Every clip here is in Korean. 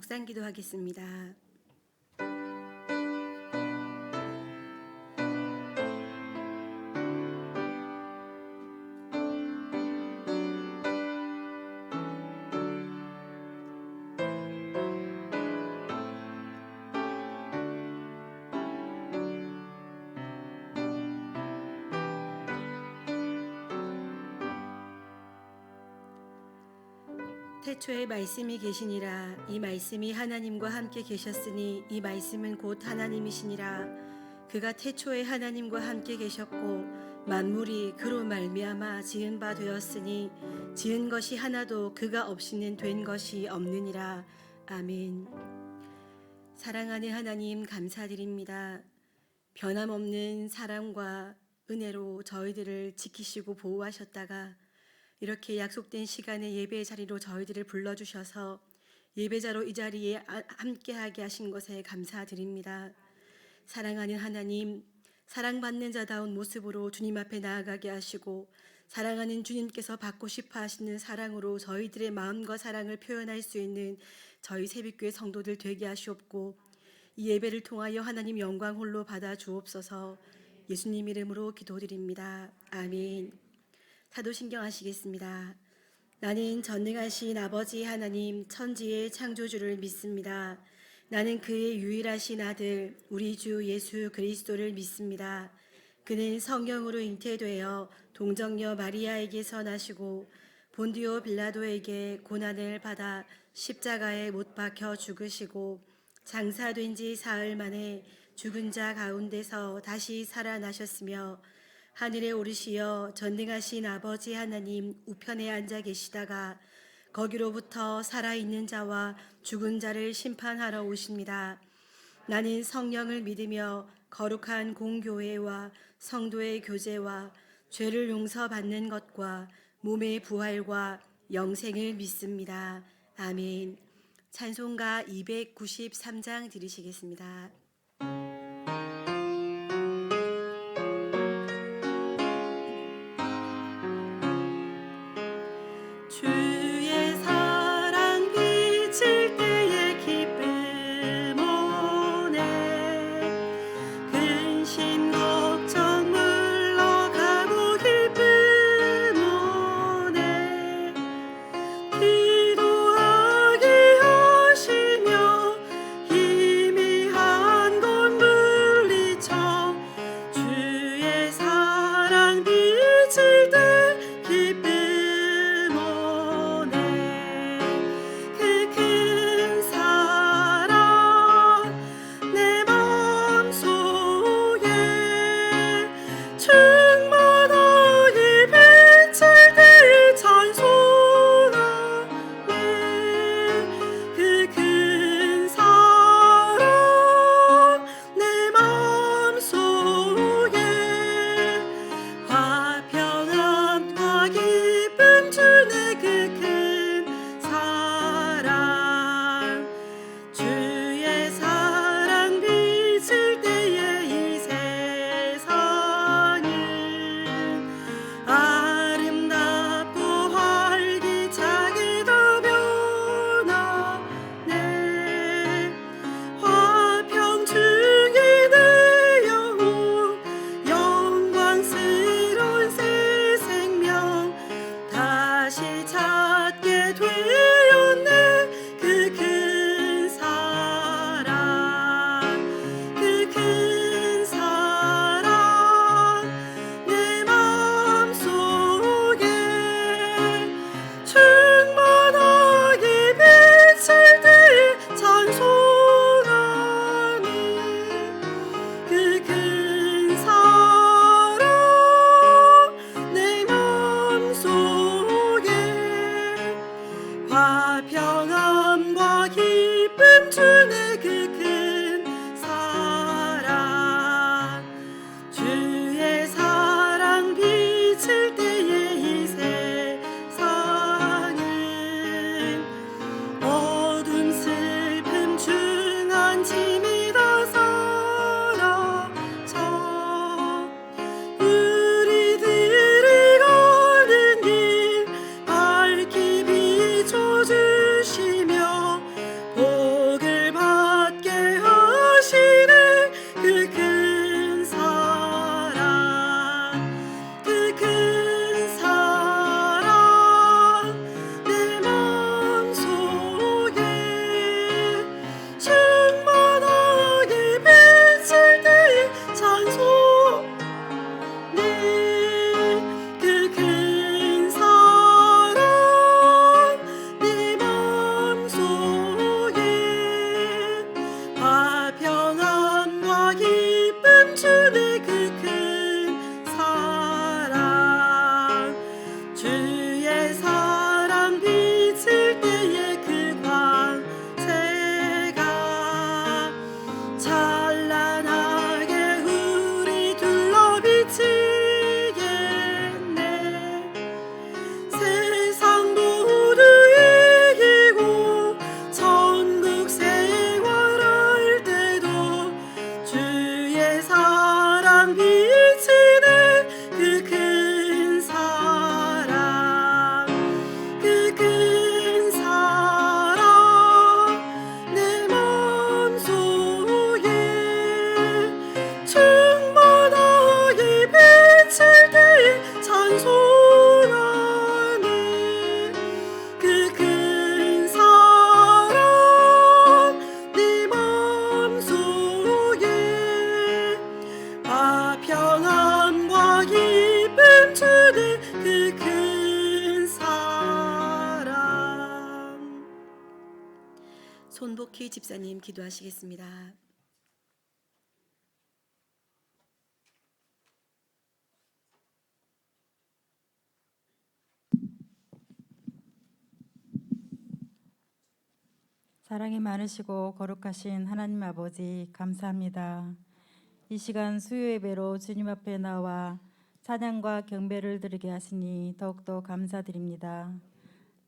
묵상 기도하겠습니다. 태초에 말씀이 계시니라. 이 말씀이 하나님과 함께 계셨으니 이 말씀은 곧 하나님이시니라. 그가 태초에 하나님과 함께 계셨고 만물이 그로 말미암아 지은 바 되었으니 지은 것이 하나도 그가 없이는 된 것이 없느니라. 아멘. 사랑하는 하나님, 감사드립니다. 변함없는 사랑과 은혜로 저희들을 지키시고 보호하셨다가 이렇게 약속된 시간에 예배의 자리로 저희들을 불러주셔서 예배자로 이 자리에 함께하게 하신 것에 감사드립니다. 사랑하는 하나님, 사랑받는 자다운 모습으로 주님 앞에 나아가게 하시고 사랑하는 주님께서 받고 싶어 하시는 사랑으로 저희들의 마음과 사랑을 표현할 수 있는 저희 새벽교회 성도들 되게 하시옵고 이 예배를 통하여 하나님 영광 홀로 받아 주옵소서. 예수님 이름으로 기도드립니다. 아멘. 사도신경 하시겠습니다. 나는 전능하신 아버지 하나님 천지의 창조주를 믿습니다. 나는 그의 유일하신 아들 우리 주 예수 그리스도를 믿습니다. 그는 성령으로 잉태되어 동정녀 마리아에게서 나시고 본디오 빌라도에게 고난을 받아 십자가에 못 박혀 죽으시고 장사된 지 사흘 만에 죽은 자 가운데서 다시 살아나셨으며 하늘에 오르시어 전능하신 아버지 하나님 우편에 앉아 계시다가 거기로부터 살아있는 자와 죽은 자를 심판하러 오십니다. 나는 성령을 믿으며 거룩한 공교회와 성도의 교제와 죄를 용서받는 것과 몸의 부활과 영생을 믿습니다. 아멘. 찬송가 293장 들으시겠습니다. 주의 사랑 비칠 때의 기쁨 오네 근심 걱정 물러가고 기쁨 오네 기도하게 하시며 희미한 덕희 집사님 기도하시겠습니다. 사랑이 많으시고 거룩하신 하나님 아버지 감사합니다. 이 시간 수요 예배로 주님 앞에 나와 찬양과 경배를 드리게 하시니 더욱더 감사드립니다.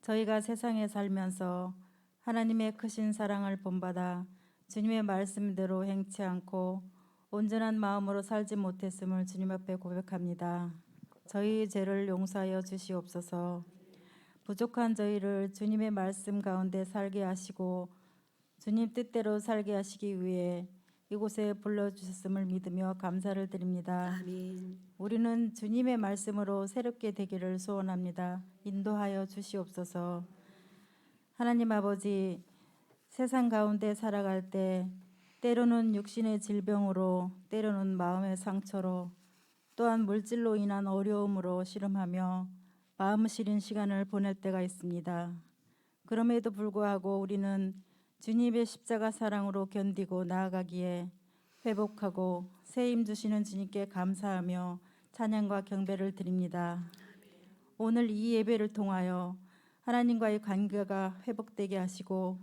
저희가 세상에 살면서 하나님의 크신 사랑을 본받아 주님의 말씀대로 행치 않고 온전한 마음으로 살지 못했음을 주님 앞에 고백합니다. 저희 죄를 용서하여 주시옵소서. 부족한 저희를 주님의 말씀 가운데 살게 하시고 주님 뜻대로 살게 하시기 위해 이곳에 불러주셨음을 믿으며 감사를 드립니다. 아멘. 우리는 주님의 말씀으로 새롭게 되기를 소원합니다. 인도하여 주시옵소서. 하나님 아버지, 세상 가운데 살아갈 때 때로는 육신의 질병으로, 때로는 마음의 상처로, 또한 물질로 인한 어려움으로 씨름하며 마음 시린 시간을 보낼 때가 있습니다. 그럼에도 불구하고 우리는 주님의 십자가 사랑으로 견디고 나아가기에 회복하고 새 힘 주시는 주님께 감사하며 찬양과 경배를 드립니다. 오늘 이 예배를 통하여 하나님과의 관계가 회복되게 하시고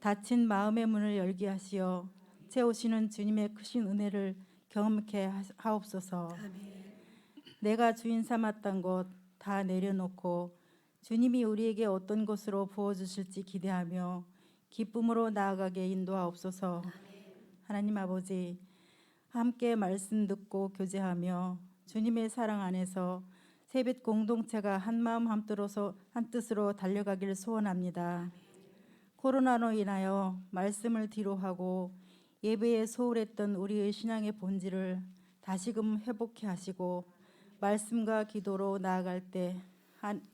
닫힌 마음의 문을 열게 하시어 채우시는 주님의 크신 은혜를 경험케 하옵소서. 아멘. 내가 주인 삼았던 것 다 내려놓고 주님이 우리에게 어떤 것으로 부어주실지 기대하며 기쁨으로 나아가게 인도하옵소서. 하나님 아버지, 함께 말씀 듣고 교제하며 주님의 사랑 안에서 세빛 공동체가 한마음 한뜻으로 달려가기를 소원합니다. 코로나로 인하여 말씀을 뒤로하고 예배에 소홀했던 우리의 신앙의 본질을 다시금 회복해 하시고 말씀과 기도로 나아갈 때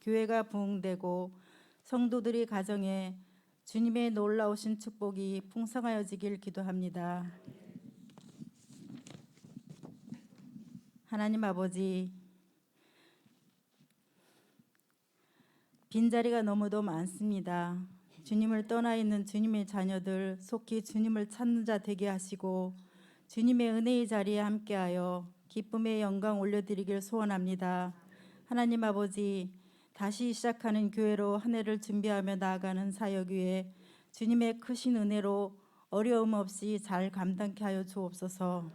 교회가 부흥되고 성도들이 가정에 주님의 놀라우신 축복이 풍성하여지길 기도합니다. 하나님 아버지, 빈자리가 너무도 많습니다. 주님을 떠나 있는 주님의 자녀들 속히 주님을 찾는 자 되게 하시고 주님의 은혜의 자리에 함께하여 기쁨의 영광 올려드리길 소원합니다. 하나님 아버지, 다시 시작하는 교회로 한 해를 준비하며 나아가는 사역 위에 주님의 크신 은혜로 어려움 없이 잘 감당케 하여 주옵소서.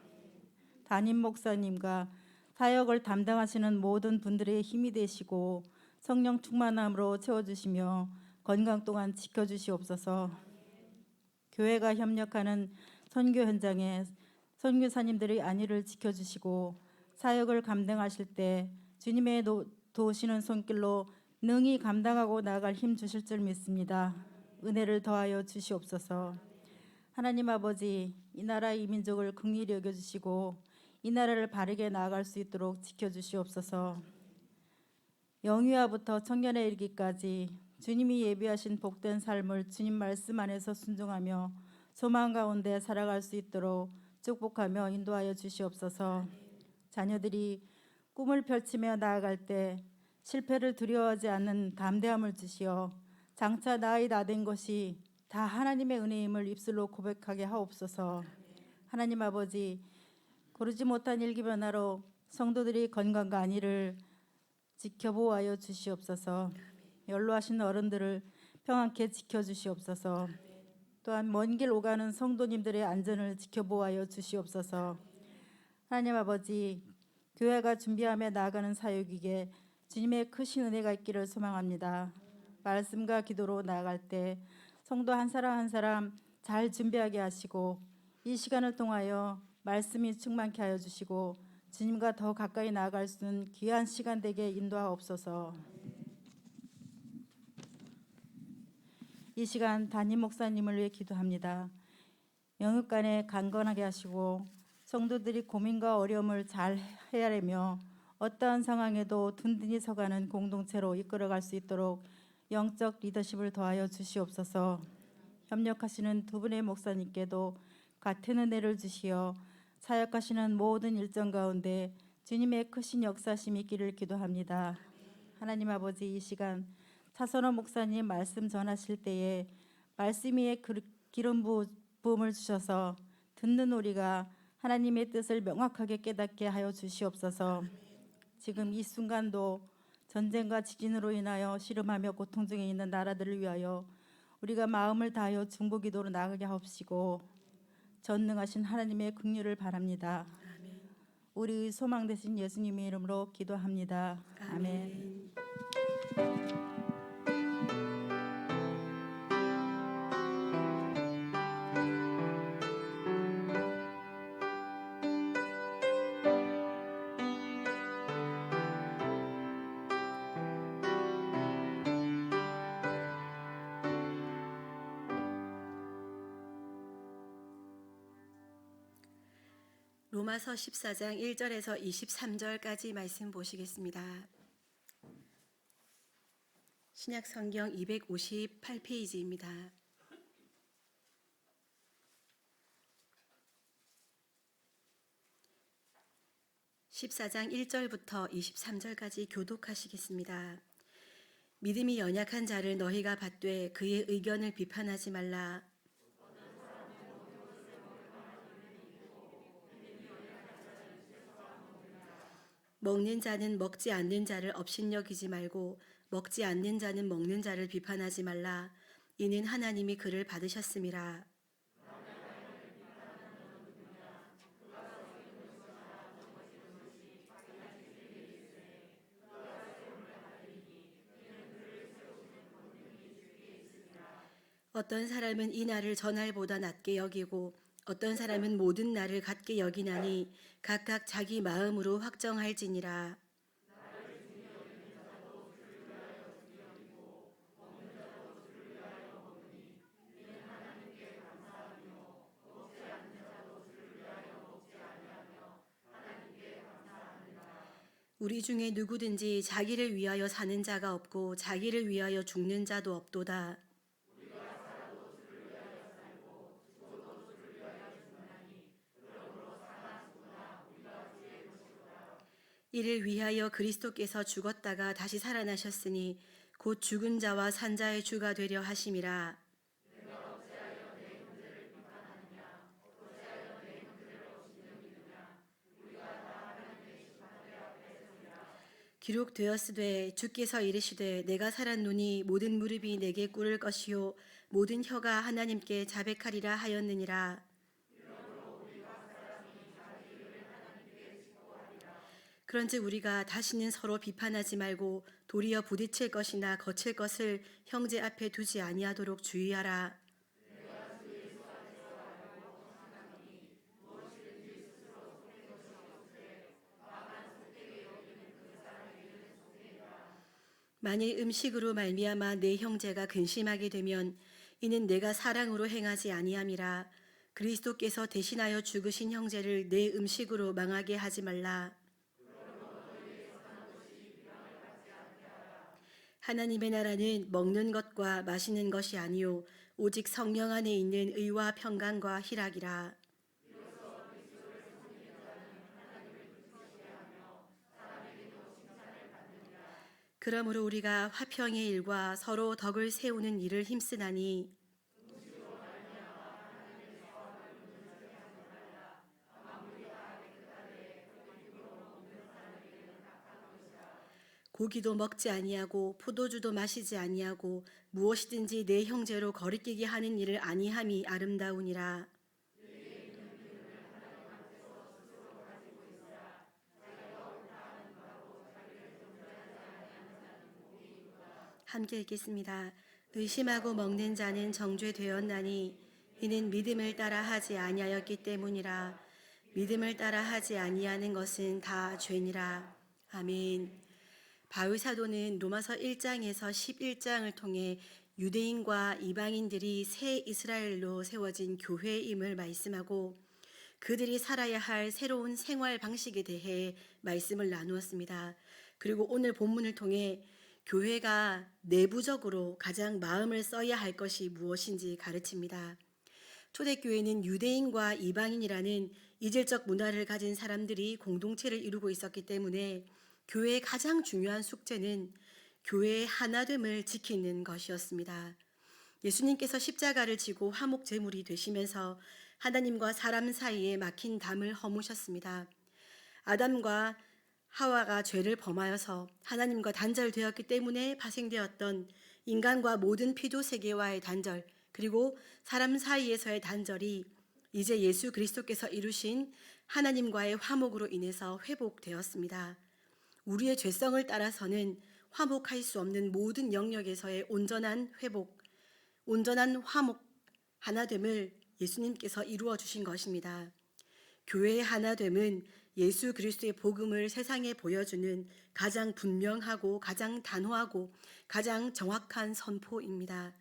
담임 목사님과 사역을 담당하시는 모든 분들의 힘이 되시고 성령 충만함으로 채워주시며 건강 또한 지켜주시옵소서. 교회가 협력하는 선교 현장에 선교사님들의 안위를 지켜주시고 사역을 감당하실 때 주님의 도우시는 손길로 능히 감당하고 나아갈 힘 주실 줄 믿습니다. 은혜를 더하여 주시옵소서. 하나님 아버지, 이 나라 이 민족을 긍휼히 여겨주시고 이 나라를 바르게 나아갈 수 있도록 지켜주시옵소서. 영유아부터 청년에 이르기까지 주님이 예비하신 복된 삶을 주님 말씀 안에서 순종하며 소망 가운데 살아갈 수 있도록 축복하며 인도하여 주시옵소서. 자녀들이 꿈을 펼치며 나아갈 때 실패를 두려워하지 않는 담대함을 주시어 장차 나이 다 된 것이 다 하나님의 은혜임을 입술로 고백하게 하옵소서. 하나님 아버지, 고르지 못한 일기 변화로 성도들이 건강과 안위를 지켜보아여 주시옵소서. 연로하신 어른들을 평안케 지켜주시옵소서. 또한 먼 길 오가는 성도님들의 안전을 지켜보아여 주시옵소서. 하나님 아버지, 교회가 준비하며 나아가는 사역이기에 주님의 크신 은혜가 있기를 소망합니다. 말씀과 기도로 나아갈 때 성도 한 사람 한 사람 잘 준비하게 하시고 이 시간을 통하여 말씀이 충만케 하여 주시고 주님과 더 가까이 나아갈 수 있는 귀한 시간 되게 인도하옵소서. 이 시간 담임 목사님을 위해 기도합니다. 영육간에 강건하게 하시고 성도들이 고민과 어려움을 잘 헤아리며 어떠한 상황에도 든든히 서가는 공동체로 이끌어갈 수 있도록 영적 리더십을 더하여 주시옵소서. 협력하시는 두 분의 목사님께도 같은 은혜를 주시어 사역하시는 모든 일정 가운데 주님의 크신 역사심이 있기를 기도합니다. 하나님 아버지, 이 시간 차선호 목사님 말씀 전하실 때에 말씀 위에 기름 부음을 주셔서 듣는 우리가 하나님의 뜻을 명확하게 깨닫게 하여 주시옵소서. 지금 이 순간도 전쟁과 지진으로 인하여 시름하며 고통 중에 있는 나라들을 위하여 우리가 마음을 다하여 중보기도로 나가게 하옵시고 전능하신 하나님의 긍휼을 바랍니다. 우리 소망 되신 예수님의 이름으로 기도합니다. 아멘. 로마서 14장 1절에서 23절까지 말씀 보시겠습니다. 신약 성경 258페이지입니다. (14장 1절부터 23절까지) 교독하시겠습니다. 믿음이 연약한 자를 너희가 받되 그의 의견을 비판하지 말라. 먹는 자는 먹지 않는 자를 업신여기지 말고 먹지 않는 자는 먹는 자를 비판하지 말라. 이는 하나님이 그를 받으셨음이라. 어떤 사람은 이 날을 저 날보다 낮게 여기고 어떤 사람은 모든 날을 같게 여기나니 각각 자기 마음으로 확정할지니라. 우리 중에 누구든지 자기를 위하여 사는 자가 없고 자기를 위하여 죽는 자도 없도다. 이를 위하여 그리스도께서 죽었다가 다시 살아나셨으니 곧 죽은 자와 산 자의 주가 되려 하심이라. 기록되었으되 주께서 이르시되 내가 살았노니 모든 무릎이 내게 꿇을 것이요 모든 혀가 하나님께 자백하리라 하였느니라. 그런즉 우리가 다시는 서로 비판하지 말고 도리어 부딪힐 것이나 거칠 것을 형제 앞에 두지 아니하도록 주의하라. 만일 음식으로 말미암아 내 형제가 근심하게 되면 이는 내가 사랑으로 행하지 아니함이라. 그리스도께서 대신하여 죽으신 형제를 내 음식으로 망하게 하지 말라. 하나님의 나라는 먹는 것과 마시는 것이 아니요 오직 성령 안에 있는 의와 평강과 희락이라. 그러므로 우리가 화평의 일과 서로 덕을 세우는 일을 힘쓰나니 고기도 먹지 아니하고 포도주도 마시지 아니하고 무엇이든지 내 형제로 거리끼게 하는 일을 아니함이 아름다우니라. 함께 읽겠습니다. 의심하고 먹는 자는 정죄되었나니 이는 믿음을 따라 하지 아니하였기 때문이라. 믿음을 따라 하지 아니하는 것은 다 죄니라. 아멘. 바울 사도는 로마서 1장에서 11장을 통해 유대인과 이방인들이 새 이스라엘로 세워진 교회임을 말씀하고 그들이 살아야 할 새로운 생활 방식에 대해 말씀을 나누었습니다. 그리고 오늘 본문을 통해 교회가 내부적으로 가장 마음을 써야 할 것이 무엇인지 가르칩니다. 초대교회는 유대인과 이방인이라는 이질적 문화를 가진 사람들이 공동체를 이루고 있었기 때문에 교회의 가장 중요한 숙제는 교회의 하나됨을 지키는 것이었습니다. 예수님께서 십자가를 지고 화목 제물이 되시면서 하나님과 사람 사이에 막힌 담을 허무셨습니다. 아담과 하와가 죄를 범하여서 하나님과 단절되었기 때문에 파생되었던 인간과 모든 피조 세계와의 단절, 그리고 사람 사이에서의 단절이 이제 예수 그리스도께서 이루신 하나님과의 화목으로 인해서 회복되었습니다. 우리의 죄성을 따라서는 화목할 수 없는 모든 영역에서의 온전한 회복, 온전한 화목, 하나됨을 예수님께서 이루어 주신 것입니다. 교회의 하나됨은 예수 그리스도의 복음을 세상에 보여주는 가장 분명하고 가장 단호하고 가장 정확한 선포입니다.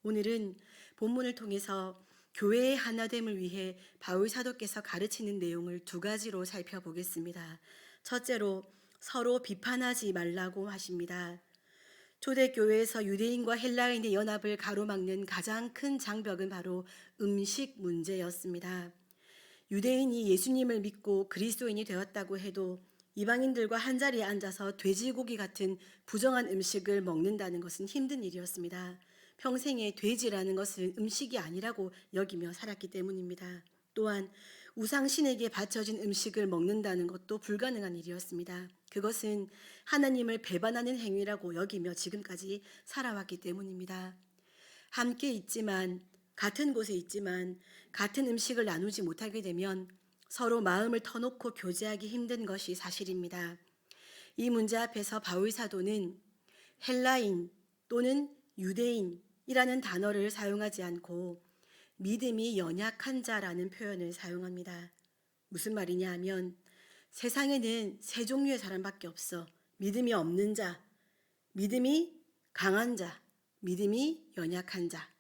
오늘은 본문을 통해서 교회의 하나됨을 위해 바울 사도께서 가르치는 내용을 두 가지로 살펴보겠습니다. 첫째로 서로 비판하지 말라고 하십니다. 초대교회에서 유대인과 헬라인의 연합을 가로막는 가장 큰 장벽은 바로 음식 문제였습니다. 유대인이 예수님을 믿고 그리스도인이 되었다고 해도 이방인들과 한자리에 앉아서 돼지고기 같은 부정한 음식을 먹는다는 것은 힘든 일이었습니다. 평생에 돼지라는 것은 음식이 아니라고 여기며 살았기 때문입니다. 또한 우상신에게 바쳐진 음식을 먹는다는 것도 불가능한 일이었습니다. 그것은 하나님을 배반하는 행위라고 여기며 지금까지 살아왔기 때문입니다. 함께 있지만, 같은 곳에 있지만 같은 음식을 나누지 못하게 되면 서로 마음을 터놓고 교제하기 힘든 것이 사실입니다. 이 문제 앞에서 바울 사도는 헬라인 또는 유대인이라는 단어를 사용하지 않고 믿음이 연약한 자라는 표현을 사용합니다. 무슨 말이냐 하면 세상에는 세 종류의 사람밖에 없어. 믿음이 없는 자, 믿음이 강한 자, 믿음이 연약한 자.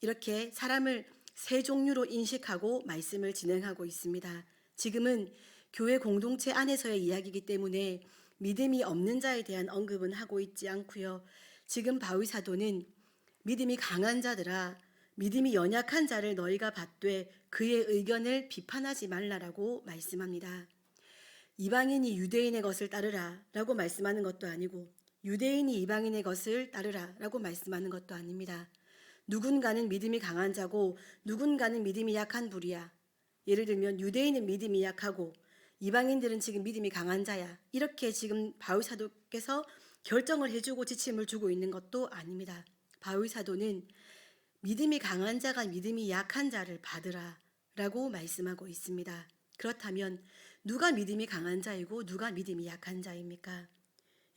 이렇게 사람을 세 종류로 인식하고 말씀을 진행하고 있습니다. 지금은 교회 공동체 안에서의 이야기이기 때문에 믿음이 없는 자에 대한 언급은 하고 있지 않고요. 지금 바울 사도는 믿음이 강한 자들아, 믿음이 연약한 자를 너희가 받되 그의 의견을 비판하지 말라라고 말씀합니다. 이방인이 유대인의 것을 따르라 라고 말씀하는 것도 아니고 유대인이 이방인의 것을 따르라 라고 말씀하는 것도 아닙니다. 누군가는 믿음이 강한 자고 누군가는 믿음이 약한 불이야. 예를 들면 유대인은 믿음이 약하고 이방인들은 지금 믿음이 강한 자야. 이렇게 지금 바울 사도께서 결정을 해주고 지침을 주고 있는 것도 아닙니다. 바울 사도는 믿음이 강한 자가 믿음이 약한 자를 받으라 라고 말씀하고 있습니다. 그렇다면 누가 믿음이 강한 자이고 누가 믿음이 약한 자입니까?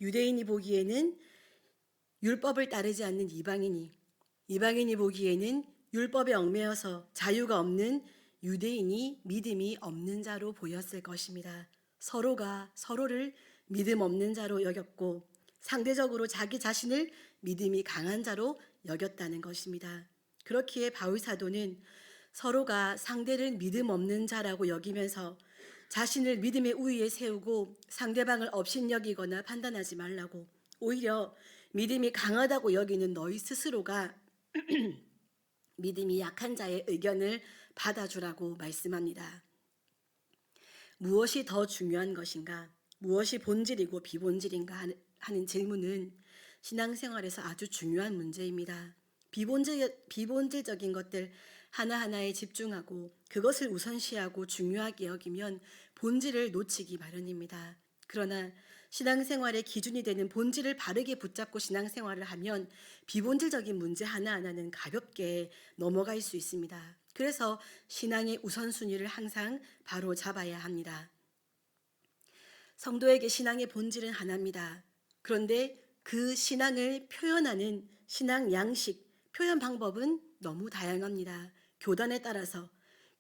유대인이 보기에는 율법을 따르지 않는 이방인이 보기에는 율법에 얽매여서 자유가 없는 유대인이 믿음이 없는 자로 보였을 것입니다. 서로가 서로를 믿음 없는 자로 여겼고 상대적으로 자기 자신을 믿음이 강한 자로 여겼다는 것입니다. 그렇기에 바울 사도는 서로가 상대를 믿음 없는 자라고 여기면서 자신을 믿음의 우위에 세우고 상대방을 업신여기거나 판단하지 말라고, 오히려 믿음이 강하다고 여기는 너희 스스로가 믿음이 약한 자의 의견을 받아주라고 말씀합니다. 무엇이 더 중요한 것인가? 무엇이 본질이고 비본질인가 하는 질문은 신앙생활에서 아주 중요한 문제입니다. 비본질적인 것들 하나하나에 집중하고 그것을 우선시하고 중요하게 여기면 본질을 놓치기 마련입니다. 그러나 신앙생활의 기준이 되는 본질을 바르게 붙잡고 신앙생활을 하면 비본질적인 문제 하나하나는 가볍게 넘어갈 수 있습니다. 그래서 신앙의 우선순위를 항상 바로 잡아야 합니다. 성도에게 신앙의 본질은 하나입니다. 그런데 그 신앙을 표현하는 신앙 양식, 표현 방법은 너무 다양합니다. 교단에 따라서,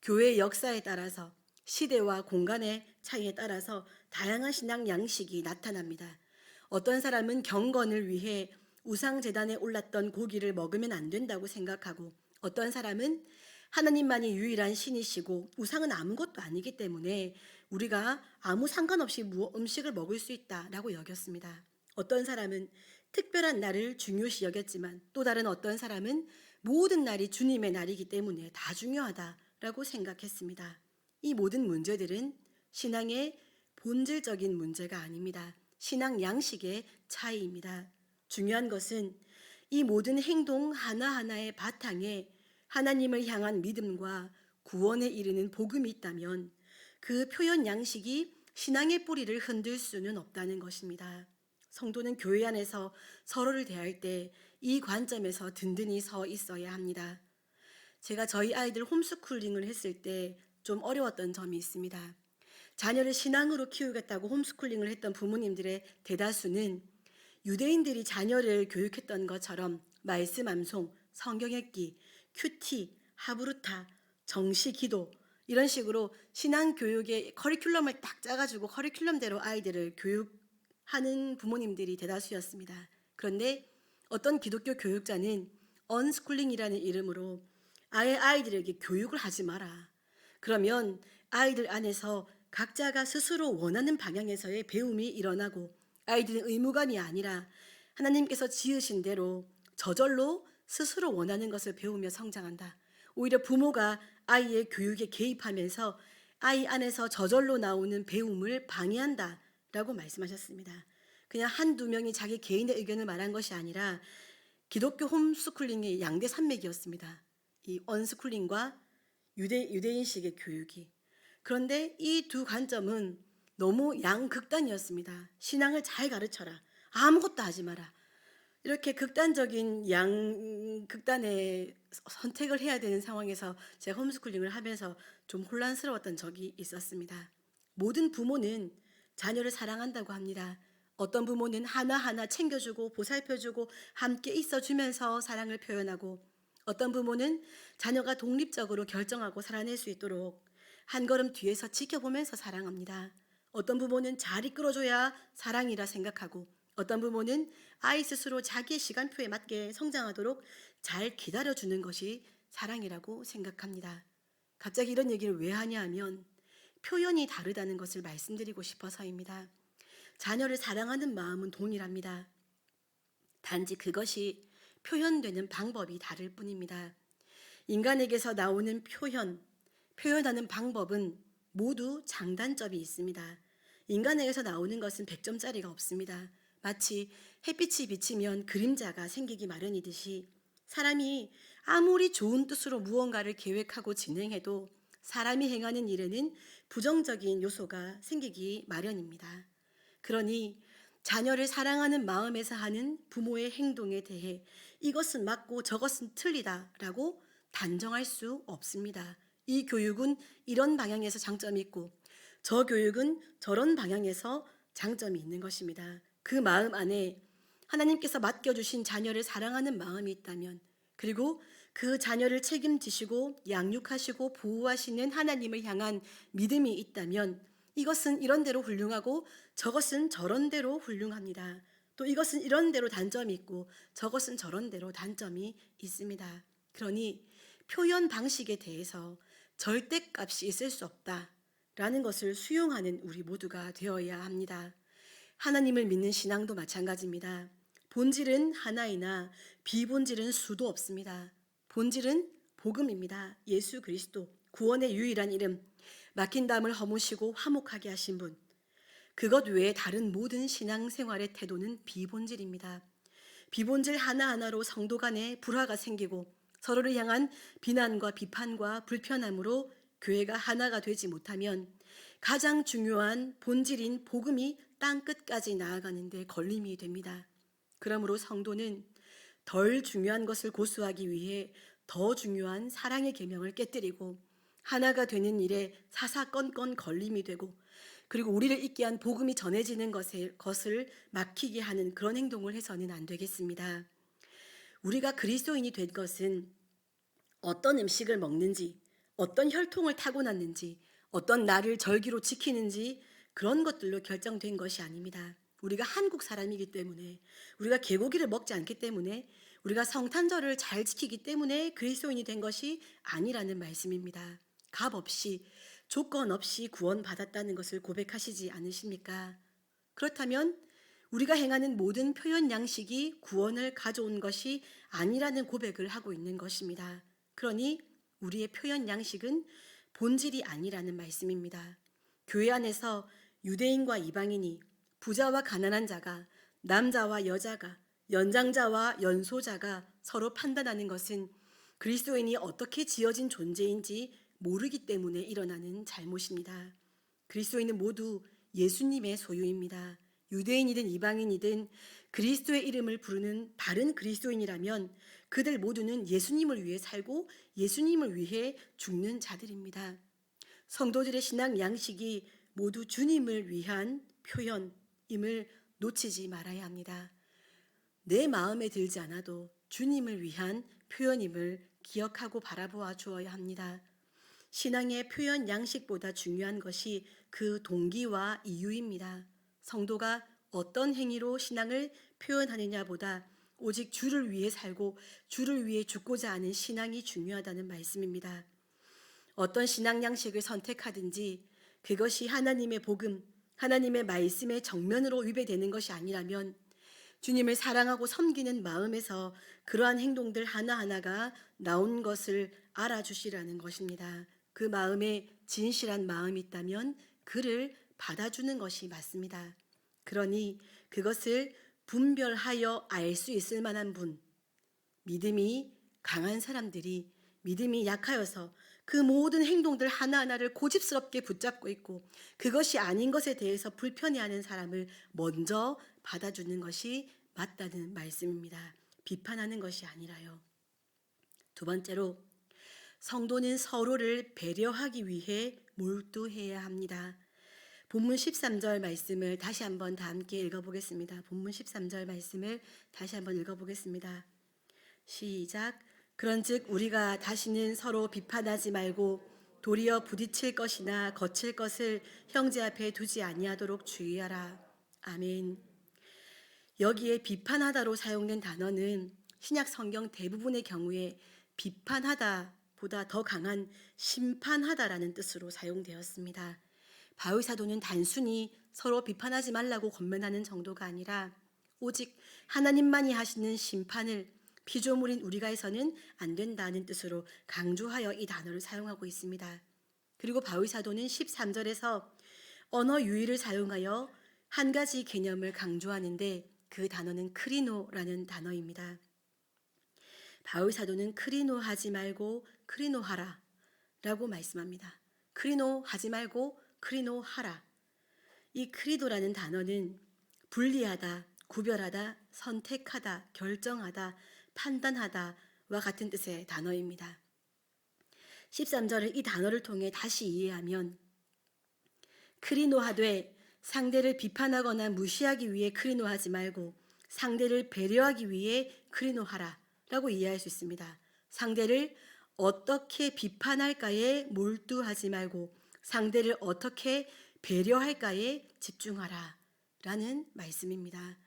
교회의 역사에 따라서, 시대와 공간의 차이에 따라서 다양한 신앙 양식이 나타납니다. 어떤 사람은 경건을 위해 우상제단에 올랐던 고기를 먹으면 안 된다고 생각하고, 어떤 사람은 하나님만이 유일한 신이시고 우상은 아무것도 아니기 때문에 우리가 아무 상관없이 음식을 먹을 수 있다라고 여겼습니다. 어떤 사람은 특별한 날을 중요시 여겼지만 또 다른 어떤 사람은 모든 날이 주님의 날이기 때문에 다 중요하다라고 생각했습니다. 이 모든 문제들은 신앙의 본질적인 문제가 아닙니다. 신앙 양식의 차이입니다. 중요한 것은 이 모든 행동 하나하나의 바탕에 하나님을 향한 믿음과 구원에 이르는 복음이 있다면 그 표현 양식이 신앙의 뿌리를 흔들 수는 없다는 것입니다. 성도는 교회 안에서 서로를 대할 때 이 관점에서 든든히 서 있어야 합니다. 제가 저희 아이들 홈스쿨링을 했을 때 좀 어려웠던 점이 있습니다. 자녀를 신앙으로 키우겠다고 홈스쿨링을 했던 부모님들의 대다수는 유대인들이 자녀를 교육했던 것처럼 말씀 암송, 성경 읽기, 큐티, 하브루타, 정시 기도 이런 식으로 신앙 교육의 커리큘럼을 딱 짜가지고 커리큘럼대로 아이들을 교육하는 부모님들이 대다수였습니다. 그런데 어떤 기독교 교육자는 언스쿨링이라는 이름으로 아예 아이들에게 교육을 하지 마라. 그러면 아이들 안에서 각자가 스스로 원하는 방향에서의 배움이 일어나고 아이들은 의무감이 아니라 하나님께서 지으신 대로 저절로 스스로 원하는 것을 배우며 성장한다. 오히려 부모가 아이의 교육에 개입하면서 아이 안에서 저절로 나오는 배움을 방해한다 라고 말씀하셨습니다. 그냥 한두 명이 자기 개인의 의견을 말한 것이 아니라 기독교 홈스쿨링의 양대 산맥이었습니다. 이 언스쿨링과 유대인식의 교육이. 그런데 이 두 관점은 너무 양극단이었습니다. 신앙을 잘 가르쳐라. 아무것도 하지 마라. 이렇게 극단적인 양극단의 선택을 해야 되는 상황에서 제가 홈스쿨링을 하면서 좀 혼란스러웠던 적이 있었습니다. 모든 부모는 자녀를 사랑한다고 합니다. 어떤 부모는 하나하나 챙겨주고 보살펴주고 함께 있어주면서 사랑을 표현하고 어떤 부모는 자녀가 독립적으로 결정하고 살아낼 수 있도록 한 걸음 뒤에서 지켜보면서 사랑합니다. 어떤 부모는 잘 이끌어줘야 사랑이라 생각하고 어떤 부모는 아이 스스로 자기의 시간표에 맞게 성장하도록 잘 기다려주는 것이 사랑이라고 생각합니다. 갑자기 이런 얘기를 왜 하냐 하면 표현이 다르다는 것을 말씀드리고 싶어서입니다. 자녀를 사랑하는 마음은 동일합니다. 단지 그것이 표현되는 방법이 다를 뿐입니다. 인간에게서 나오는 표현하는 방법은 모두 장단점이 있습니다. 인간에게서 나오는 것은 100점짜리가 없습니다. 마치 햇빛이 비치면 그림자가 생기기 마련이듯이 사람이 아무리 좋은 뜻으로 무언가를 계획하고 진행해도 사람이 행하는 일에는 부정적인 요소가 생기기 마련입니다. 그러니 자녀를 사랑하는 마음에서 하는 부모의 행동에 대해 이것은 맞고 저것은 틀리다라고 단정할 수 없습니다. 이 교육은 이런 방향에서 장점이 있고 저 교육은 저런 방향에서 장점이 있는 것입니다. 그 마음 안에 하나님께서 맡겨주신 자녀를 사랑하는 마음이 있다면 그리고 그 자녀를 책임지시고 양육하시고 보호하시는 하나님을 향한 믿음이 있다면 이것은 이런 대로 훌륭하고 저것은 저런 대로 훌륭합니다. 또 이것은 이런 대로 단점이 있고 저것은 저런 대로 단점이 있습니다. 그러니 표현 방식에 대해서 절대값이 있을 수 없다라는 것을 수용하는 우리 모두가 되어야 합니다. 하나님을 믿는 신앙도 마찬가지입니다. 본질은 하나이나 비본질은 수도 없습니다. 본질은 복음입니다. 예수 그리스도, 구원의 유일한 이름, 막힌 담을 허무시고 화목하게 하신 분. 그것 외에 다른 모든 신앙생활의 태도는 비본질입니다. 비본질 하나하나로 성도 간에 불화가 생기고 서로를 향한 비난과 비판과 불편함으로 교회가 하나가 되지 못하면 가장 중요한 본질인 복음이 땅끝까지 나아가는 데 걸림이 됩니다. 그러므로 성도는 덜 중요한 것을 고수하기 위해 더 중요한 사랑의 계명을 깨뜨리고 하나가 되는 일에 사사건건 걸림이 되고 그리고 우리를 있게 한 복음이 전해지는 것을 막히게 하는 그런 행동을 해서는 안 되겠습니다. 우리가 그리스도인이 된 것은 어떤 음식을 먹는지, 어떤 혈통을 타고났는지, 어떤 날을 절기로 지키는지 그런 것들로 결정된 것이 아닙니다. 우리가 한국 사람이기 때문에, 우리가 개고기를 먹지 않기 때문에, 우리가 성탄절을 잘 지키기 때문에 그리스도인이 된 것이 아니라는 말씀입니다. 값 없이, 조건 없이 구원받았다는 것을 고백하시지 않으십니까? 그렇다면 우리가 행하는 모든 표현 양식이 구원을 가져온 것이 아니라는 고백을 하고 있는 것입니다. 그러니 우리의 표현 양식은 본질이 아니라는 말씀입니다. 교회 안에서 유대인과 이방인이, 부자와 가난한 자가, 남자와 여자가, 연장자와 연소자가 서로 판단하는 것은 그리스도인이 어떻게 지어진 존재인지 모르기 때문에 일어나는 잘못입니다. 그리스도인은 모두 예수님의 소유입니다. 유대인이든 이방인이든 그리스도의 이름을 부르는 바른 그리스도인이라면 그들 모두는 예수님을 위해 살고 예수님을 위해 죽는 자들입니다. 성도들의 신앙 양식이 모두 주님을 위한 표현임을 놓치지 말아야 합니다. 내 마음에 들지 않아도 주님을 위한 표현임을 기억하고 바라보아 주어야 합니다. 신앙의 표현 양식보다 중요한 것이 그 동기와 이유입니다. 성도가 어떤 행위로 신앙을 표현하느냐보다 오직 주를 위해 살고 주를 위해 죽고자 하는 신앙이 중요하다는 말씀입니다. 어떤 신앙 양식을 선택하든지 그것이 하나님의 복음, 하나님의 말씀의 정면으로 위배되는 것이 아니라면 주님을 사랑하고 섬기는 마음에서 그러한 행동들 하나하나가 나온 것을 알아주시라는 것입니다. 그 마음에 진실한 마음이 있다면 그를 받아주는 것이 맞습니다. 그러니 그것을 분별하여 알 수 있을 만한 분, 믿음이 강한 사람들이 믿음이 약하여서 그 모든 행동들 하나하나를 고집스럽게 붙잡고 있고 그것이 아닌 것에 대해서 불편해하는 사람을 먼저 받아주는 것이 맞다는 말씀입니다. 비판하는 것이 아니라요. 두 번째로 성도는 서로를 배려하기 위해 몰두해야 합니다. 본문 13절 말씀을 다시 한번 다 함께 읽어보겠습니다. 본문 13절 말씀을 다시 한번 읽어보겠습니다. 시작. 그런즉 우리가 다시는 서로 비판하지 말고 도리어 부딪힐 것이나 거칠 것을 형제 앞에 두지 아니하도록 주의하라. 아멘. 여기에 비판하다로 사용된 단어는 신약 성경 대부분의 경우에 비판하다보다 더 강한 심판하다라는 뜻으로 사용되었습니다. 바울 사도는 단순히 서로 비판하지 말라고 권면하는 정도가 아니라 오직 하나님만이 하시는 심판을 피조물인 우리가 해서는 안 된다는 뜻으로 강조하여 이 단어를 사용하고 있습니다. 그리고 바울 사도는 13절에서 언어 유희를 사용하여 한 가지 개념을 강조하는데 그 단어는 크리노라는 단어입니다. 바울 사도는 크리노 하지 말고 크리노 하라 라고 말씀합니다. 크리노 하지 말고 크리노 하라. 이 크리도라는 단어는 분리하다, 구별하다, 선택하다, 결정하다, 판단하다와 같은 뜻의 단어입니다. 13절을 이 단어를 통해 다시 이해하면 크리노하되 상대를 비판하거나 무시하기 위해 크리노하지 말고 상대를 배려하기 위해 크리노하라 라고 이해할 수 있습니다. 상대를 어떻게 비판할까에 몰두하지 말고 상대를 어떻게 배려할까에 집중하라 라는 말씀입니다.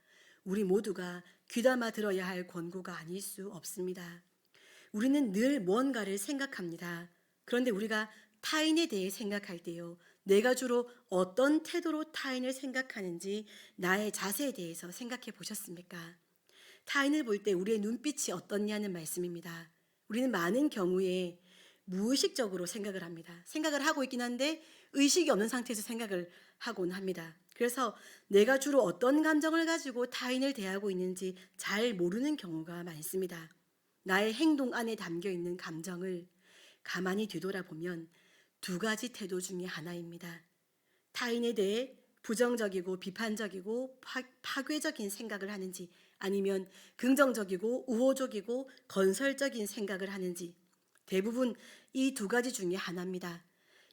우리 모두가 귀담아 들어야 할 권고가 아닐 수 없습니다. 우리는 늘 무언가를 생각합니다. 그런데 우리가 타인에 대해 생각할 때요, 내가 주로 어떤 태도로 타인을 생각하는지 나의 자세에 대해서 생각해 보셨습니까? 타인을 볼 때 우리의 눈빛이 어떻냐는 말씀입니다. 우리는 많은 경우에 무의식적으로 생각을 합니다. 생각을 하고 있긴 한데 의식이 없는 상태에서 생각을 하곤 합니다. 그래서 내가 주로 어떤 감정을 가지고 타인을 대하고 있는지 잘 모르는 경우가 많습니다. 나의 행동 안에 담겨 있는 감정을 가만히 뒤돌아보면 두 가지 태도 중에 하나입니다. 타인에 대해 부정적이고 비판적이고 파괴적인 생각을 하는지 아니면 긍정적이고 우호적이고 건설적인 생각을 하는지 대부분 이 두 가지 중에 하나입니다.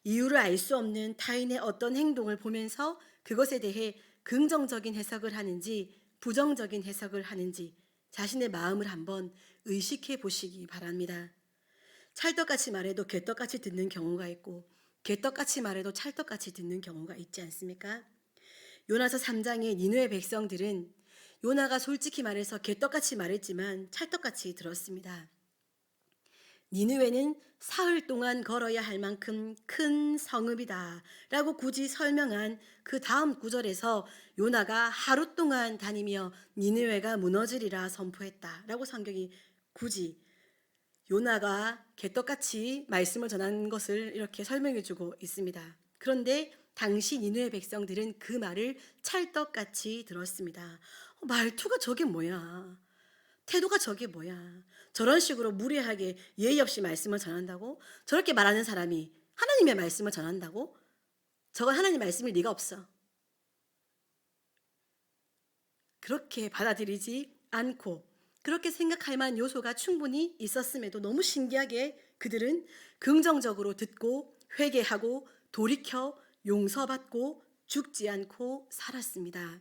이유를 알 수 없는 타인의 어떤 행동을 보면서 그것에 대해 긍정적인 해석을 하는지 부정적인 해석을 하는지 자신의 마음을 한번 의식해 보시기 바랍니다. 찰떡같이 말해도 개떡같이 듣는 경우가 있고 개떡같이 말해도 찰떡같이 듣는 경우가 있지 않습니까? 요나서 3장의 니느웨 백성들은 요나가 솔직히 말해서 개떡같이 말했지만 찰떡같이 들었습니다. 니느웨는 사흘 동안 걸어야 할 만큼 큰 성읍이다 라고 굳이 설명한 그 다음 구절에서 요나가 하루 동안 다니며 니느웨가 무너지리라 선포했다 라고 성경이 굳이 요나가 개떡같이 말씀을 전한 것을 이렇게 설명해 주고 있습니다. 그런데 당시 니느웨 백성들은 그 말을 찰떡같이 들었습니다. 말투가 저게 뭐야? 태도가 저게 뭐야? 저런 식으로 무례하게 예의 없이 말씀을 전한다고? 저렇게 말하는 사람이 하나님의 말씀을 전한다고? 저건 하나님 말씀일 리가 없어. 그렇게 받아들이지 않고 그렇게 생각할 만한 요소가 충분히 있었음에도 너무 신기하게 그들은 긍정적으로 듣고 회개하고 돌이켜 용서받고 죽지 않고 살았습니다.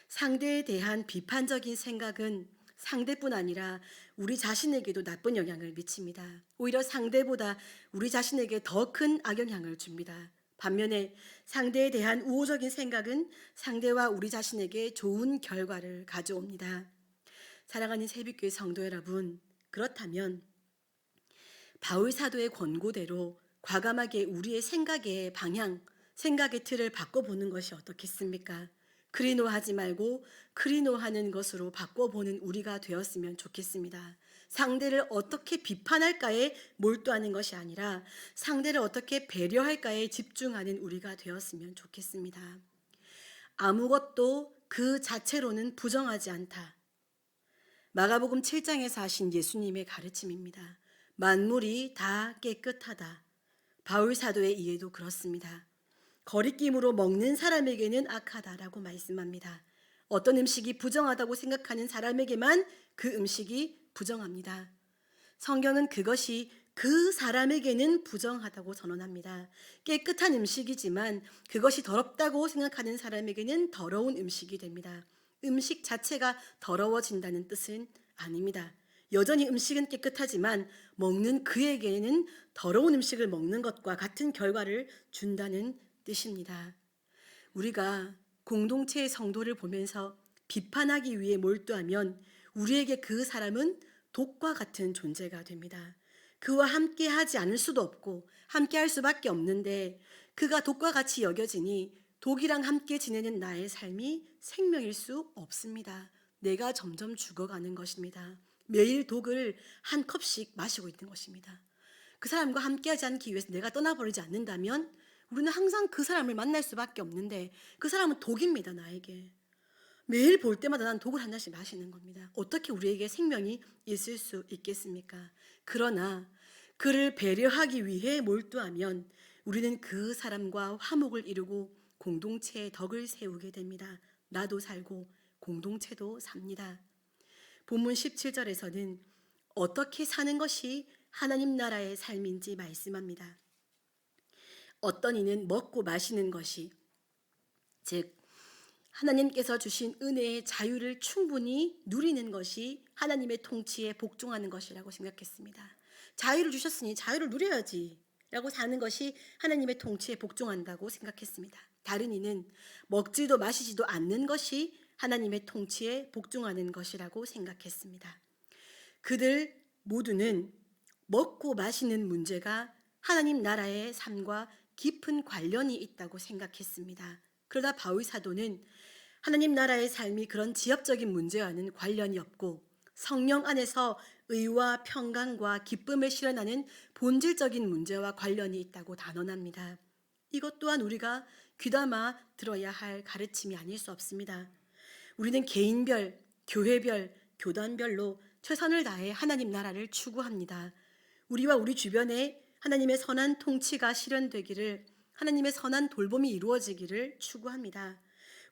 상대에 대한 비판적인 생각은 상대뿐 아니라 우리 자신에게도 나쁜 영향을 미칩니다. 오히려 상대보다 우리 자신에게 더 큰 악영향을 줍니다. 반면에 상대에 대한 우호적인 생각은 상대와 우리 자신에게 좋은 결과를 가져옵니다. 사랑하는 새벽교회 성도 여러분, 그렇다면 바울 사도의 권고대로 과감하게 우리의 생각의 방향, 생각의 틀을 바꿔보는 것이 어떻겠습니까? 크리노하지 말고 크리노하는 것으로 바꿔보는 우리가 되었으면 좋겠습니다. 상대를 어떻게 비판할까에 몰두하는 것이 아니라 상대를 어떻게 배려할까에 집중하는 우리가 되었으면 좋겠습니다. 아무것도 그 자체로는 부정하지 않다. 마가복음 7장에서 하신 예수님의 가르침입니다. 만물이 다 깨끗하다. 바울 사도의 이해도 그렇습니다. 거리낌으로 먹는 사람에게는 악하다라고 말씀합니다. 어떤 음식이 부정하다고 생각하는 사람에게만 그 음식이 부정합니다. 성경은 그것이 그 사람에게는 부정하다고 선언합니다. 깨끗한 음식이지만 그것이 더럽다고 생각하는 사람에게는 더러운 음식이 됩니다. 음식 자체가 더러워진다는 뜻은 아닙니다. 여전히 음식은 깨끗하지만 먹는 그에게는 더러운 음식을 먹는 것과 같은 결과를 준다는 뜻입니다. 우리가 공동체의 성도를 보면서 비판하기 위해 몰두하면 우리에게 그 사람은 독과 같은 존재가 됩니다. 그와 함께 하지 않을 수도 없고 함께 할 수밖에 없는데 그가 독과 같이 여겨지니 독이랑 함께 지내는 나의 삶이 생명일 수 없습니다. 내가 점점 죽어가는 것입니다. 매일 독을 한 컵씩 마시고 있는 것입니다. 그 사람과 함께하지 않기 위해서 내가 떠나버리지 않는다면 우리는 항상 그 사람을 만날 수밖에 없는데 그 사람은 독입니다. 나에게. 매일 볼 때마다 난 독을 한 잔씩 마시는 겁니다. 어떻게 우리에게 생명이 있을 수 있겠습니까? 그러나 그를 배려하기 위해 몰두하면 우리는 그 사람과 화목을 이루고 공동체의 덕을 세우게 됩니다. 나도 살고 공동체도 삽니다. 본문 17절에서는 어떻게 사는 것이 하나님 나라의 삶인지 말씀합니다. 어떤 이는 먹고 마시는 것이, 즉 하나님께서 주신 은혜의 자유를 충분히 누리는 것이 하나님의 통치에 복종하는 것이라고 생각했습니다. 자유를 주셨으니 자유를 누려야지 라고 사는 것이 하나님의 통치에 복종한다고 생각했습니다. 다른 이는 먹지도 마시지도 않는 것이 하나님의 통치에 복종하는 것이라고 생각했습니다. 그들 모두는 먹고 마시는 문제가 하나님 나라의 삶과 깊은 관련이 있다고 생각했습니다. 그러다 바울 사도는 하나님 나라의 삶이 그런 지엽적인 문제와는 관련이 없고 성령 안에서 의와 평강과 기쁨을 실현하는 본질적인 문제와 관련이 있다고 단언합니다. 이것 또한 우리가 귀담아 들어야 할 가르침이 아닐 수 없습니다. 우리는 개인별, 교회별, 교단별로 최선을 다해 하나님 나라를 추구합니다. 우리와 우리 주변에 하나님의 선한 통치가 실현되기를, 하나님의 선한 돌봄이 이루어지기를 추구합니다.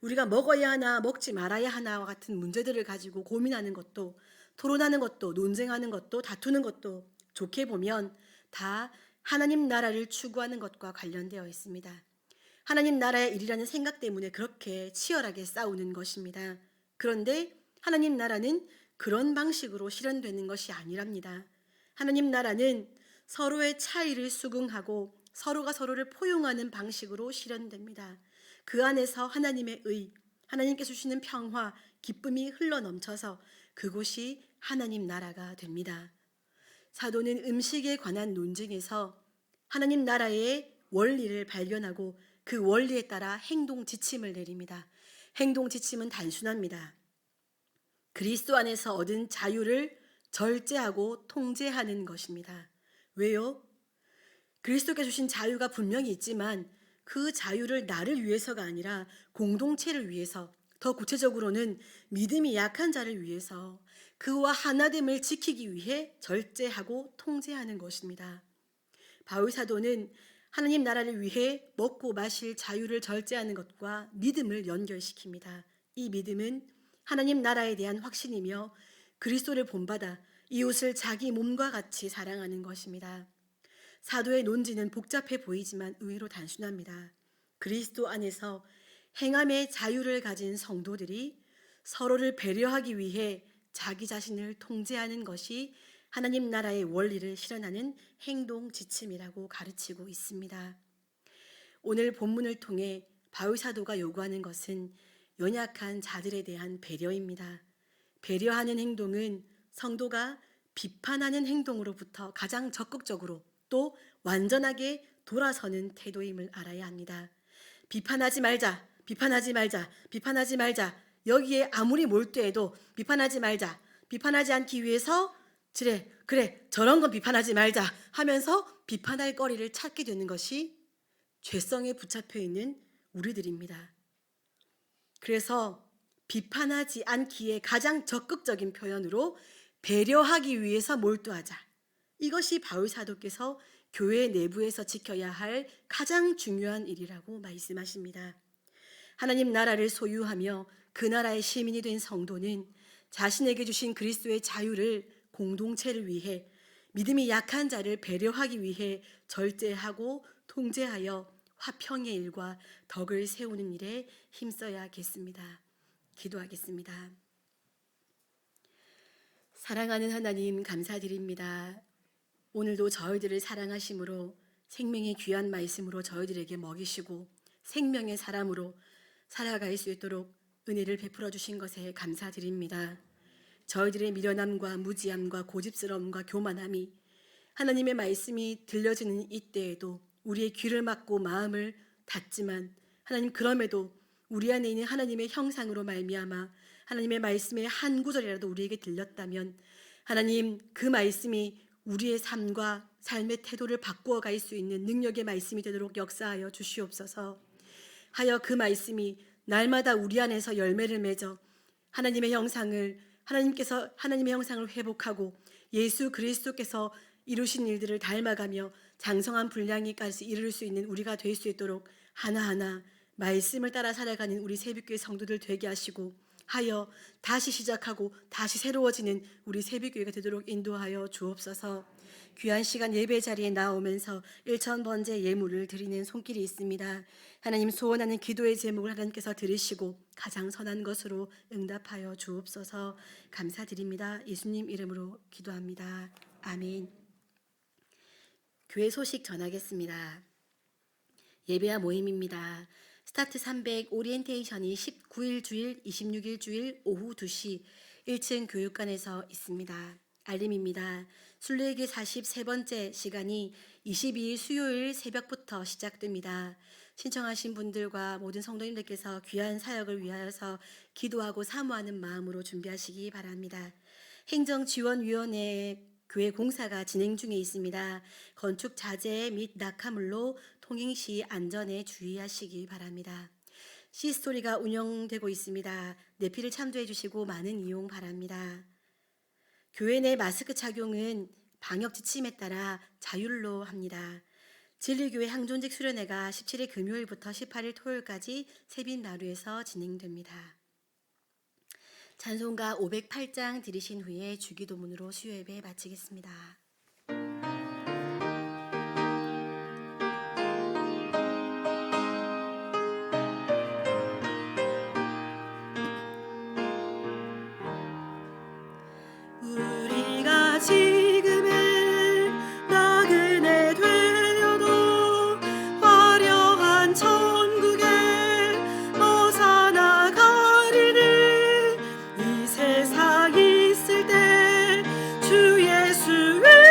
우리가 먹어야 하나 먹지 말아야 하나와 같은 문제들을 가지고 고민하는 것도, 토론하는 것도, 논쟁하는 것도, 다투는 것도 좋게 보면 다 하나님 나라를 추구하는 것과 관련되어 있습니다. 하나님 나라의 일이라는 생각 때문에 그렇게 치열하게 싸우는 것입니다. 그런데 하나님 나라는 그런 방식으로 실현되는 것이 아니랍니다. 하나님 나라는 서로의 차이를 수긍하고 서로가 서로를 포용하는 방식으로 실현됩니다. 그 안에서 하나님의 의, 하나님께서 주시는 평화, 기쁨이 흘러넘쳐서 그곳이 하나님 나라가 됩니다. 사도는 음식에 관한 논증에서 하나님 나라의 원리를 발견하고 그 원리에 따라 행동 지침을 내립니다. 행동 지침은 단순합니다. 그리스도 안에서 얻은 자유를 절제하고 통제하는 것입니다. 왜요? 그리스도께 주신 자유가 분명히 있지만 그 자유를 나를 위해서가 아니라 공동체를 위해서, 더 구체적으로는 믿음이 약한 자를 위해서 그와 하나됨을 지키기 위해 절제하고 통제하는 것입니다. 바울 사도는 하나님 나라를 위해 먹고 마실 자유를 절제하는 것과 믿음을 연결시킵니다. 이 믿음은 하나님 나라에 대한 확신이며 그리스도를 본받아 이웃을 자기 몸과 같이 사랑하는 것입니다. 사도의 논지는 복잡해 보이지만 의외로 단순합니다. 그리스도 안에서 행함의 자유를 가진 성도들이 서로를 배려하기 위해 자기 자신을 통제하는 것이 하나님 나라의 원리를 실현하는 행동 지침이라고 가르치고 있습니다. 오늘 본문을 통해 바울 사도가 요구하는 것은 연약한 자들에 대한 배려입니다. 배려하는 행동은 성도가 비판하는 행동으로부터 가장 적극적으로 또 완전하게 돌아서는 태도임을 알아야 합니다. 비판하지 말자, 비판하지 말자, 비판하지 말자. 여기에 아무리 몰두해도 비판하지 말자. 비판하지 않기 위해서 그래 저런 건 비판하지 말자 하면서 비판할 거리를 찾게 되는 것이 죄성에 붙잡혀 있는 우리들입니다. 그래서 비판하지 않기에 가장 적극적인 표현으로 배려하기 위해서 몰두하자. 이것이 바울 사도께서 교회 내부에서 지켜야 할 가장 중요한 일이라고 말씀하십니다. 하나님 나라를 소유하며 그 나라의 시민이 된 성도는 자신에게 주신 그리스도의 자유를 공동체를 위해, 믿음이 약한 자를 배려하기 위해 절제하고 통제하여 화평의 일과 덕을 세우는 일에 힘써야겠습니다. 기도하겠습니다. 사랑하는 하나님, 감사드립니다. 오늘도 저희들을 사랑하심으로 생명의 귀한 말씀으로 저희들에게 먹이시고 생명의 사람으로 살아갈 수 있도록 은혜를 베풀어 주신 것에 감사드립니다. 저희들의 미련함과 무지함과 고집스러움과 교만함이 하나님의 말씀이 들려지는 이때에도 우리의 귀를 막고 마음을 닫지만, 하나님 그럼에도 우리 안에 있는 하나님의 형상으로 말미암아 하나님의 말씀의 한 구절이라도 우리에게 들렸다면 하나님 그 말씀이 우리의 삶과 삶의 태도를 바꾸어 갈 수 있는 능력의 말씀이 되도록 역사하여 주시옵소서. 하여 그 말씀이 날마다 우리 안에서 열매를 맺어 하나님의 형상을 회복하고 예수 그리스도께서 이루신 일들을 닮아가며 장성한 분량에까지 이룰 수 있는 우리가 될 수 있도록 하나하나 말씀을 따라 살아가는 우리 새벽교회 성도들 되게 하시고, 하여 다시 시작하고 다시 새로워지는 우리 새벽교회가 되도록 인도하여 주옵소서. 귀한 시간 예배 자리에 나오면서 1,000번째 예물을 드리는 손길이 있습니다. 하나님 소원하는 기도의 제목을 하나님께서 들으시고 가장 선한 것으로 응답하여 주옵소서. 감사드립니다. 예수님 이름으로 기도합니다. 아멘. 교회 소식 전하겠습니다. 예배와 모임입니다. 스타트 300 오리엔테이션이 19일 주일, 26일 주일 오후 2시 1층 교육관에서 있습니다. 알림입니다. 순례기 43번째 시간이 22일 수요일 새벽부터 시작됩니다. 신청하신 분들과 모든 성도님들께서 귀한 사역을 위하여서 기도하고 사모하는 마음으로 준비하시기 바랍니다. 행정지원위원회 교회 공사가 진행 중에 있습니다. 건축 자재 및 낙하물로 통행 시 안전에 주의하시기 바랍니다. 시스토리가 운영되고 있습니다. 내피를 참조해 주시고 많은 이용 바랍니다. 교회 내 마스크 착용은 방역 지침에 따라 자율로 합니다. 진리교회 항존직 수련회가 17일 금요일부터 18일 토요일까지 세빛나루에서 진행됩니다. 찬송가 508장 들으신 후에 주기도문으로 수요예배 마치겠습니다. 우리가 지금은 나그네 되려도 화려한 천국에 모사 나가리니 이 세상 있을 때 주 예수를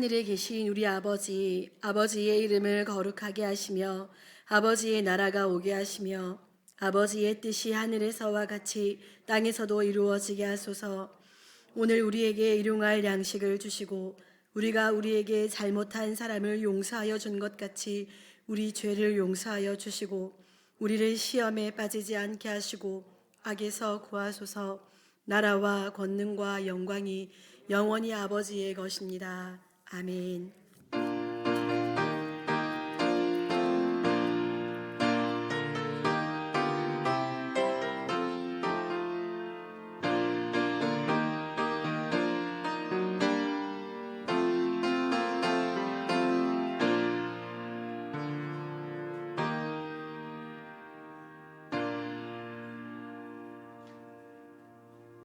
하늘에 계신 우리 아버지, 아버지의 이름을 거룩하게 하시며 아버지의 나라가 오게 하시며 아버지의 뜻이 하늘에서와 같이 땅에서도 이루어지게 하소서. 오늘 우리에게 일용할 양식을 주시고 우리가 우리에게 잘못한 사람을 용서하여 준 것 같이 우리 죄를 용서하여 주시고 우리를 시험에 빠지지 않게 하시고 악에서 구하소서. 나라와 권능과 영광이 영원히 아버지의 것입니다. 아멘.